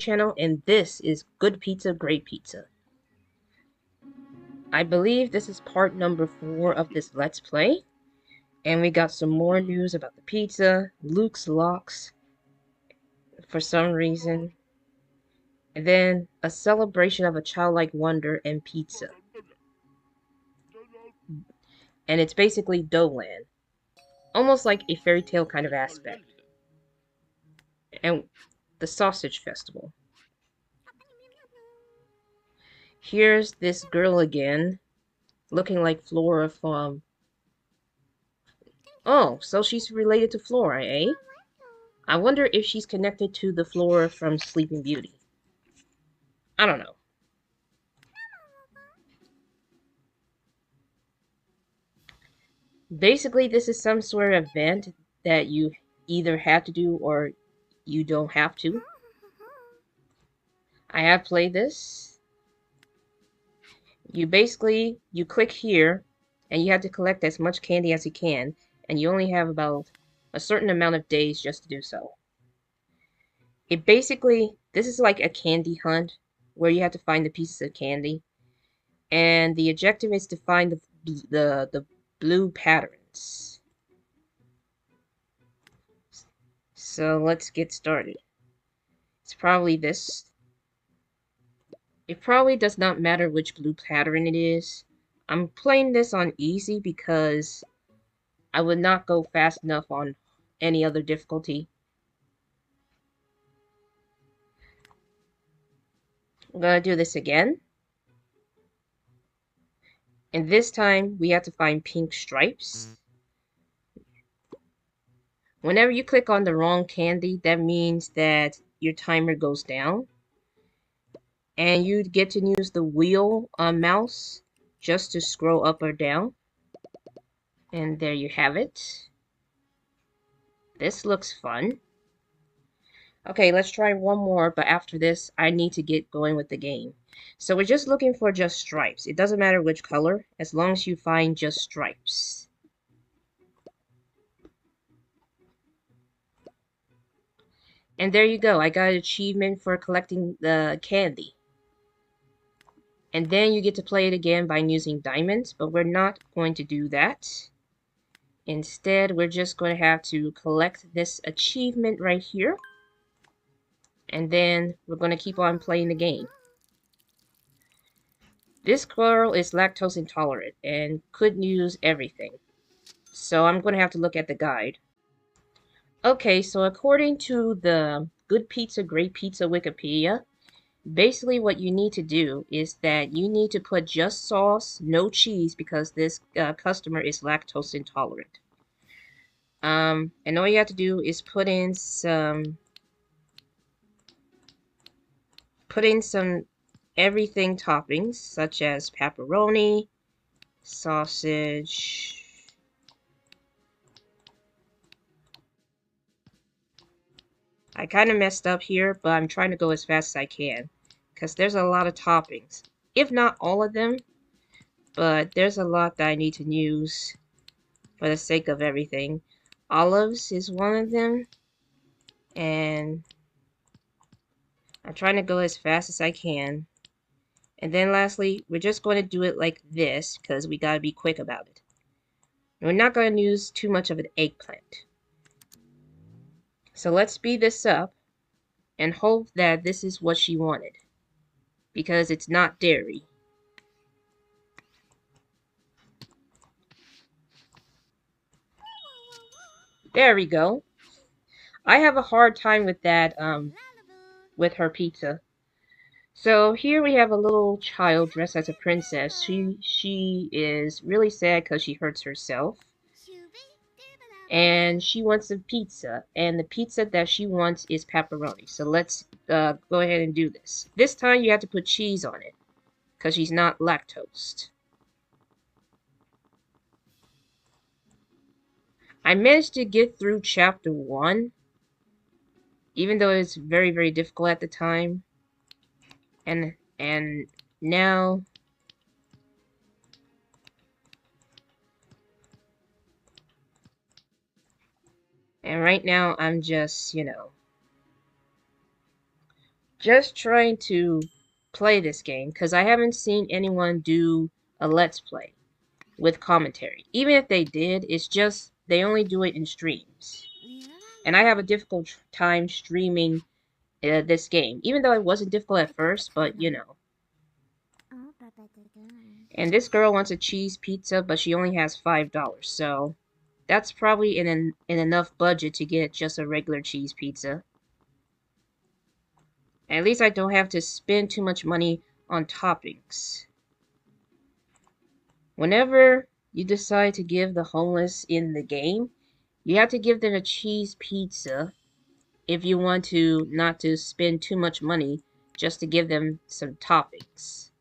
channel, and this is Good Pizza, Great Pizza. I believe this is part number 4 of this Let's Play, and we got some more news about the pizza, Luke's locks, for some reason, and then a celebration of a childlike wonder and pizza. And it's basically Doughland, almost like a fairy tale kind of aspect. And the Sausage Festival. Here's this girl again, looking like Flora from... Oh, so she's related to Flora, eh? I wonder if she's connected to the Flora from Sleeping Beauty. I don't know. Basically, this is some sort of event that you either have to do or you don't have to. I have played this. You click here, and you have to collect as much candy as you can, and you only have about a certain amount of days just to do so. This is like a candy hunt, where you have to find the pieces of candy, and the objective is to find the blue patterns. So let's get started. It's probably this. It probably does not matter which blue pattern it is. I'm playing this on easy because I would not go fast enough on any other difficulty. I'm gonna do this again. And this time we have to find pink stripes. Whenever you click on the wrong candy, that means that your timer goes down. And you get to use the wheel mouse just to scroll up or down. And there you have it. This looks fun. Okay, let's try one more, but after this, I need to get going with the game. So we're just looking for just stripes. It doesn't matter which color, as long as you find just stripes. And there you go, I got an achievement for collecting the candy. And then you get to play it again by using diamonds, but we're not going to do that. Instead, we're just going to have to collect this achievement right here. And then we're going to keep on playing the game. This girl is lactose intolerant and couldn't use everything. So I'm going to have to look at the guide. Okay, so according to the Good Pizza, Great Pizza Wikipedia, basically what you need to do is that you need to put just sauce, no cheese, because this customer is lactose intolerant. And all you have to do is put in some everything toppings, such as pepperoni, sausage, I kind of messed up here, but I'm trying to go as fast as I can, because there's a lot of toppings. If not all of them, but there's a lot that I need to use for the sake of everything. Olives is one of them, and I'm trying to go as fast as I can. And then lastly, we're just going to do it like this, because we gotta be quick about it. We're not going to use too much of an eggplant. So let's speed this up and hope that this is what she wanted, because it's not dairy. There we go. I have a hard time with that, with her pizza. So here we have a little child dressed as a princess. She is really sad because she hurts herself. And she wants a pizza. And the pizza that she wants is pepperoni. So let's go ahead and do this. This time you have to put cheese on it, because she's not lactose. I managed to get through chapter 1, even though it's very, very difficult at the time. And now right now I'm just, just trying to play this game because I haven't seen anyone do a Let's Play with commentary. Even if they did, it's just they only do it in streams. And I have a difficult time streaming this game, even though it wasn't difficult at first, but you know. And this girl wants a cheese pizza, but she only has $5, so that's probably in enough budget to get just a regular cheese pizza. At least I don't have to spend too much money on toppings. Whenever you decide to give the homeless in the game, you have to give them a cheese pizza if you want to not to spend too much money just to give them some toppings.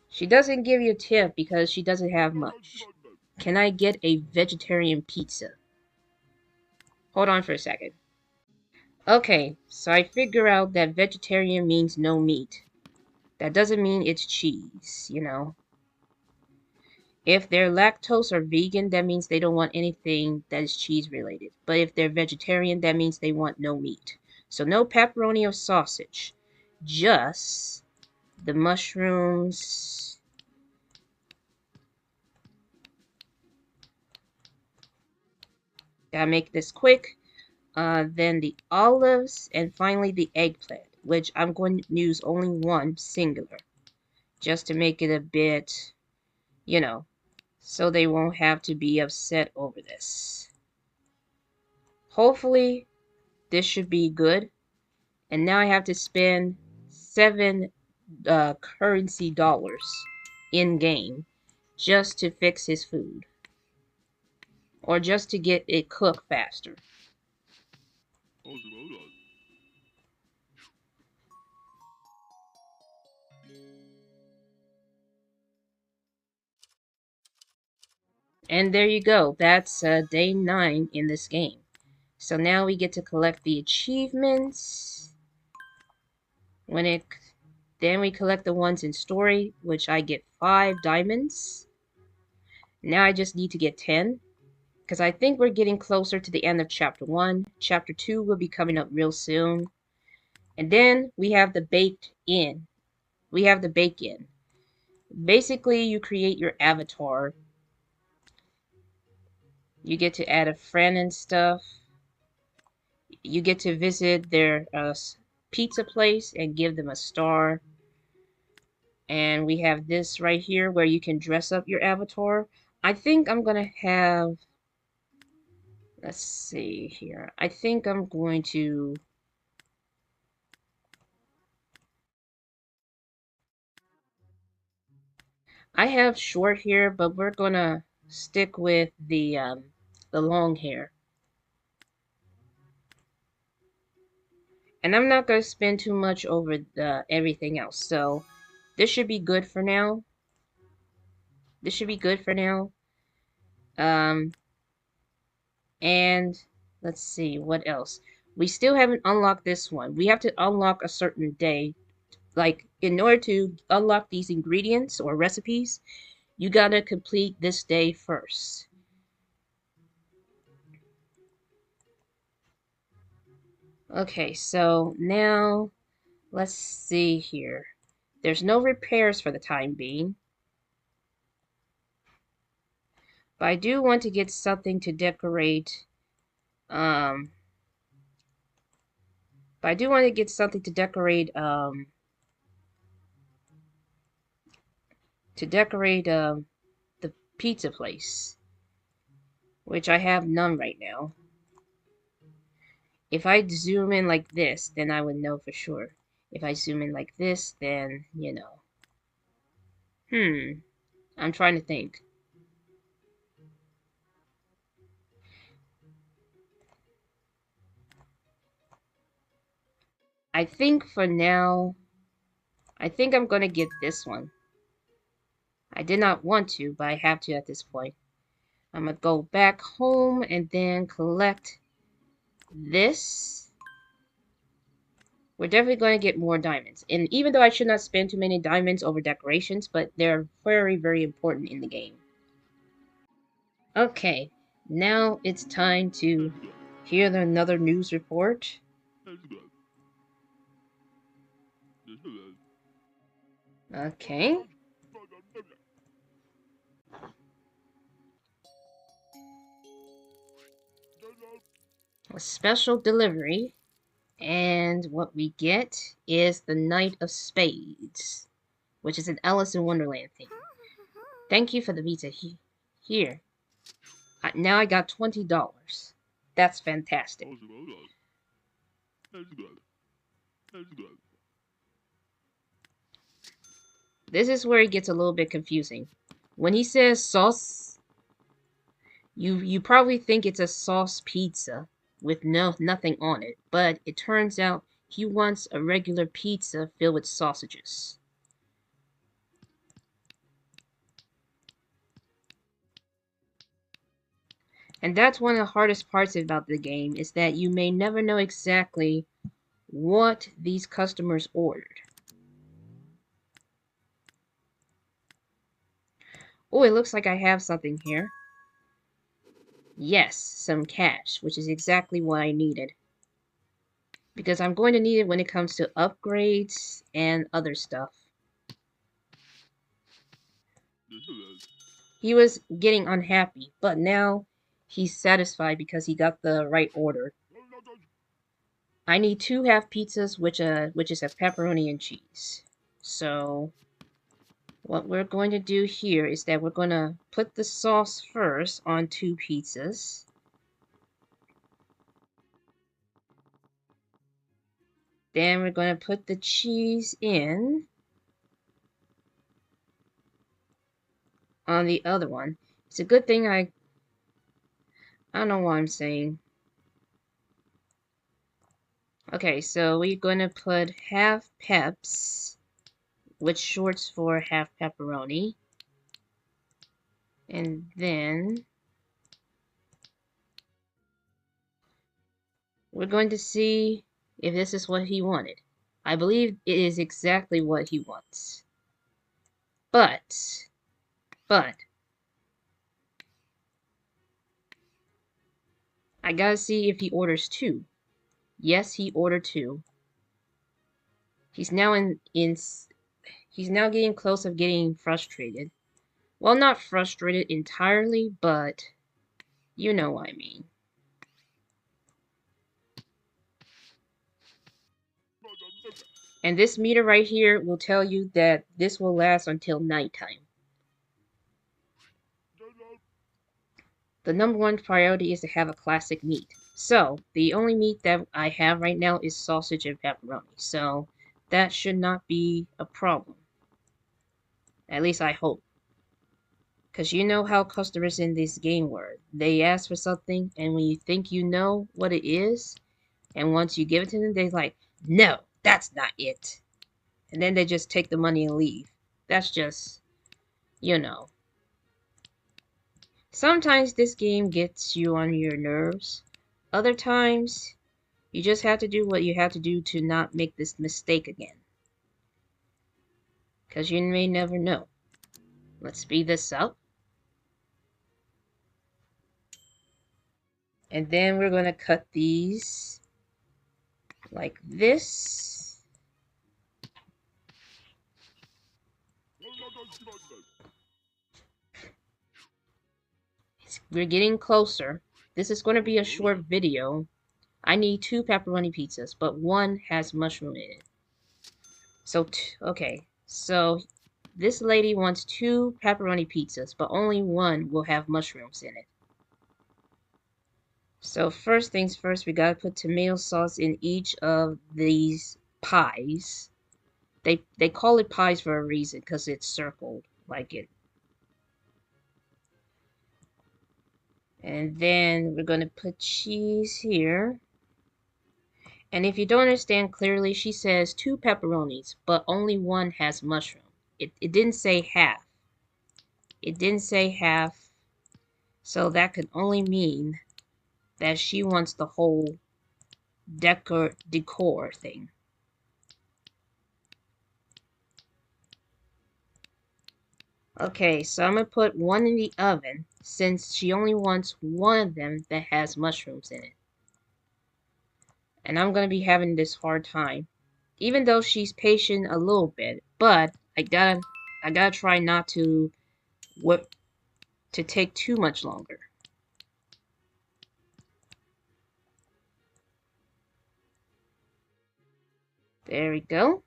She doesn't give you a tip because she doesn't have much. Can I get a vegetarian pizza? Hold on for a second. Okay, so I figure out that vegetarian means no meat. That doesn't mean it's cheese, you know. If they're lactose or vegan, that means they don't want anything that is cheese related. But if they're vegetarian, that means they want no meat. So no pepperoni or sausage. Just the mushrooms. Gotta make this quick. Then the olives, and finally the eggplant, which I'm going to use only one singular. Just to make it a bit, you know, so they won't have to be upset over this. Hopefully, this should be good. And now I have to spend 7 currency dollars in game just to fix his food. Or just to get it cooked faster. And there you go. That's day 9 in this game. So now we get to collect the achievements. Then we collect the ones in story, which I get 5 diamonds. Now I just need to get 10. Because I think we're getting closer to the end of Chapter 1. Chapter 2 will be coming up real soon. And then we have the baked in. We have the bake-in. Basically, you create your avatar. You get to add a friend and stuff. You get to visit their pizza place and give them a star. And we have this right here where you can dress up your avatar. I think I'm going to have... Let's see here. I think I'm going to... I have short hair, but we're going to stick with the long hair. And I'm not going to spend too much over everything else. So this should be good for now. This should be good for now. And let's see, what else? We still haven't unlocked this one. We have to unlock a certain day. Like, in order to unlock these ingredients or recipes, you gotta complete this day first. Okay, so now, let's see here. There's no repairs for the time being. But I do want to get something to decorate, to decorate the pizza place, which I have none right now. If I zoom in like this, then I would know for sure. If I zoom in like this, then, you know. I'm trying to think. I think for now, I think I'm gonna get this one. I did not want to, but I have to at this point. I'm gonna go back home and then collect this. We're definitely going to get more diamonds. And even though I should not spend too many diamonds over decorations, but they're very, very important in the game. Okay, now it's time to Here's another news report. Okay. A special delivery. And what we get is the Knight of Spades, which is an Alice in Wonderland thing. Thank you for the pizza. Here. Now I got $20. That's fantastic. This is where it gets a little bit confusing. When he says sauce, you probably think it's a sauce pizza with nothing on it, but it turns out he wants a regular pizza filled with sausages. And that's one of the hardest parts about the game, is that you may never know exactly what these customers ordered. Oh, it looks like I have something here. Yes, some cash, which is exactly what I needed. Because I'm going to need it when it comes to upgrades and other stuff. He was getting unhappy, but now he's satisfied because he got the right order. I need 2 half pizzas, which is a pepperoni and cheese. So what we're going to do here is that we're going to put the sauce first on 2 pizzas. Then we're going to put the cheese in on the other one. It's a good thing I don't know what I'm saying. Okay, so we're going to put half peps, which shorts for half pepperoni. And then we're going to see if this is what he wanted. I believe it is exactly what he wants. But I gotta see if he orders 2. Yes, he ordered 2. He's now he's now getting close of getting frustrated. Well, not frustrated entirely, but you know what I mean. And this meter right here will tell you that this will last until nighttime. The #1 priority is to have a classic meat. So, the only meat that I have right now is sausage and pepperoni. So, that should not be a problem. At least I hope. Because you know how customers in this game work. They ask for something, and when you think you know what it is, and once you give it to them, they're like, no, that's not it. And then they just take the money and leave. That's just, you know. Sometimes this game gets you on your nerves. Other times, you just have to do what you have to do to not make this mistake again. Because you may never know. Let's speed this up. And then we're going to cut these like this. We're getting closer. This is going to be a short video. I need 2 pepperoni pizzas, but 1 has mushroom in it. So, okay. So, this lady wants 2 pepperoni pizzas, but only 1 will have mushrooms in it. So, first things first, we gotta put tomato sauce in each of these pies. They call it pies for a reason, because it's circled like it. And then we're gonna put cheese here. And if you don't understand clearly, she says 2 pepperonis, but only 1 has mushroom. It didn't say half. It didn't say half. So that could only mean that she wants the whole decor thing. Okay, so I'm going to put 1 in the oven, since she only wants 1 of them that has mushrooms in it. And I'm gonna be having this hard time. Even though she's patient a little bit, but I gotta try not to take too much longer. There we go.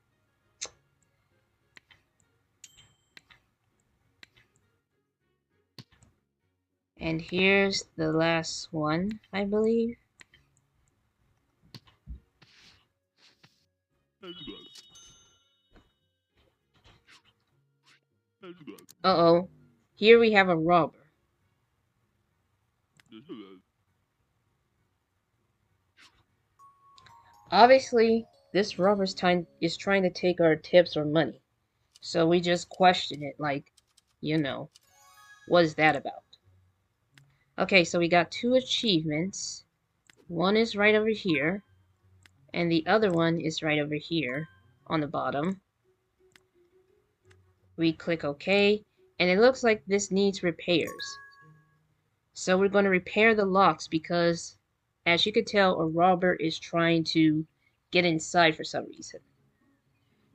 And here's the last one, I believe. Uh-oh. Here we have a robber. Obviously, this robber's is trying to take our tips or money. So we just question it like, what is that about? Okay, so we got 2 achievements. One is right over here, and the other one is right over here on the bottom. We click OK, and it looks like this needs repairs. So we're going to repair the locks because, as you can tell, a robber is trying to get inside for some reason.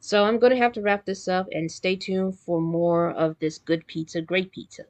So I'm going to have to wrap this up and stay tuned for more of this Good Pizza, Great Pizza.